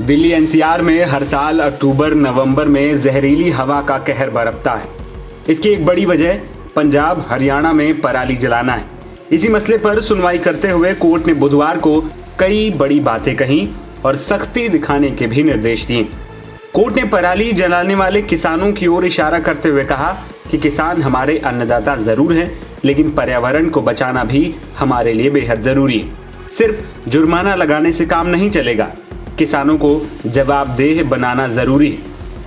Delhi NCR में हर साल अक्टूबर नवंबर में जहरीली हवा का कहर बरपता है। इसकी एक बड़ी वजह पंजाब हरियाणा में पराली जलाना है। इसी मसले पर सुनवाई करते हुए कोर्ट ने बुधवार को कई बड़ी बातें कही और सख्ती दिखाने के भी निर्देश दिए। कोर्ट ने पराली जलाने वाले किसानों की ओर इशारा करते हुए कहा कि किसान हमारे अन्नदाता जरूर हैं, लेकिन पर्यावरण को बचाना भी हमारे लिए बेहद जरूरी है। सिर्फ जुर्माना लगाने से काम नहीं चलेगा, किसानों को जवाबदेह बनाना जरूरी है।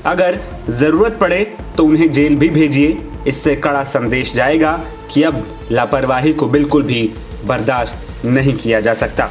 अगर जरूरत पड़े तो उन्हें जेल भी भेजिए। इससे कड़ा संदेश जाएगा कि अब लापरवाही को बिल्कुल भी बर्दाश्त नहीं किया जा सकता।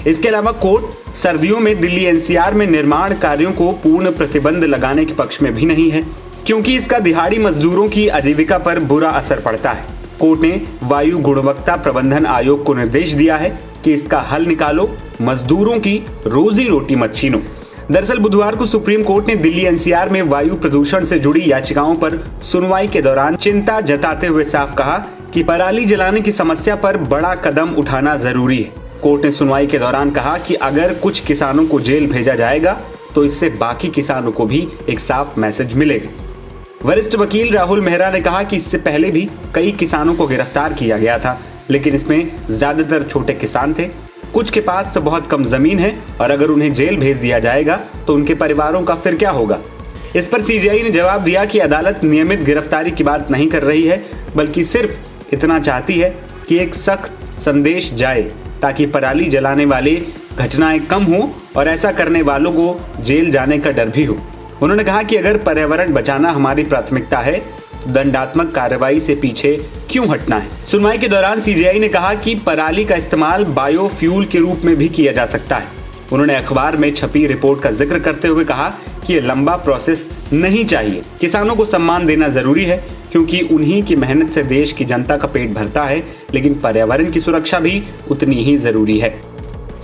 इसके अलावा कोर्ट सर्दियों में दिल्ली एनसीआर में निर्माण कार्यों को पूर्ण प्रतिबंध लगाने के पक्ष में भी नहीं है, क्योंकि इसका दिहाड़ी मजदूरों की आजीविका पर बुरा असर पड़ता है। कोर्ट ने वायु गुणवत्ता प्रबंधन आयोग को निर्देश दिया है कि इसका हल निकालो, मजदूरों की रोजी रोटी मत छीनो। दरअसल बुधवार को सुप्रीम कोर्ट ने दिल्ली एनसीआर में वायु प्रदूषण से जुड़ी याचिकाओं पर सुनवाई के दौरान चिंता जताते हुए साफ कहा कि पराली जलाने की समस्या पर बड़ा कदम उठाना जरूरी है। कोर्ट ने सुनवाई के दौरान कहा कि अगर कुछ किसानों को जेल भेजा जाएगा तो इससे बाकी किसानों को भी एक साफ मैसेज मिलेगा। वरिष्ठ वकील राहुल मेहरा ने कहा कि इससे पहले भी कई किसानों को गिरफ्तार किया गया था, लेकिन इसमें ज्यादातर छोटे किसान थे। कुछ के पास तो बहुत कम जमीन है और अगर उन्हें जेल भेज दिया जाएगा तो उनके परिवारों का फिर क्या होगा। इस पर सीजीआई ने जवाब दिया कि अदालत नियमित गिरफ्तारी की बात नहीं कर रही है, बल्कि सिर्फ इतना चाहती है कि एक सख्त संदेश जाए ताकि पराली जलाने वाले घटनाएं कम हो और ऐसा करने वालों को जेल जाने का डर भी हो। उन्होंने कहा कि अगर पर्यावरण बचाना हमारी प्राथमिकता है तो दंडात्मक कार्रवाई से पीछे क्यों हटना है। सुनवाई के दौरान सीजीआई ने कहा कि पराली का इस्तेमाल बायोफ्यूल के रूप में भी किया जा सकता है। उन्होंने अखबार में छपी रिपोर्ट का जिक्र करते हुए कहा कि ये लंबा प्रोसेस नहीं चाहिए। किसानों को सम्मान देना जरूरी है, क्योंकि उन्हीं की मेहनत से देश की जनता का पेट भरता है, लेकिन पर्यावरण की सुरक्षा भी उतनी ही जरूरी है।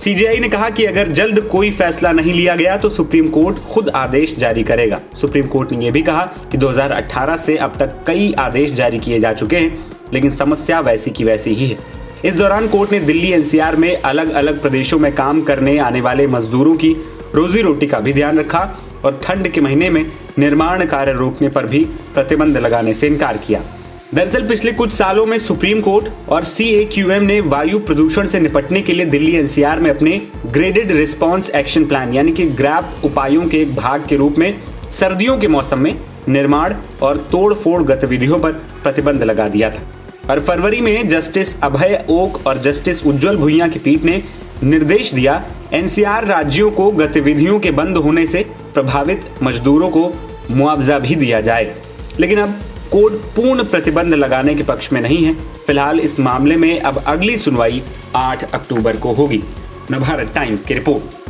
सीजीआई ने कहा कि अगर जल्द कोई फैसला नहीं लिया गया तो सुप्रीम कोर्ट खुद आदेश जारी करेगा। सुप्रीम कोर्ट ने यह भी कहा कि 2018 से अब तक कई आदेश जारी किए जा चुके हैं, लेकिन समस्या वैसी की वैसी ही है। इस दौरान कोर्ट ने दिल्ली एनसीआर में अलग अलग प्रदेशों में काम करने आने वाले मजदूरों की रोजी रोटी का भी ध्यान रखा और ठंड के महीने में निर्माण कार्य रोकने पर भी प्रतिबंध लगाने से इनकार किया। दरअसल पिछले कुछ सालों में सुप्रीम कोर्ट और CAQM ने वायु प्रदूषण से निपटने के लिए दिल्ली एनसीआर में अपने ग्रेडेड रिस्पांस एक्शन प्लान यानी कि ग्रैप उपायों के एक भाग के रूप में सर्दियों के मौसम में निर्माण और तोड़-फोड़ गतिविधियों पर प्रतिबंध लगा दिया था। और फरवरी में जस्टिस अभय ओक और जस्टिस उज्जवल भुइयां की पीठ ने निर्देश दिया एनसीआर राज्यों को गतिविधियों के बंद होने से प्रभावित मजदूरों को मुआवजा भी दिया जाए। लेकिन अब कोर्ट पूर्ण प्रतिबंध लगाने के पक्ष में नहीं है। फिलहाल इस मामले में अब अगली सुनवाई 8 अक्टूबर को होगी। नवभारत टाइम्स की रिपोर्ट।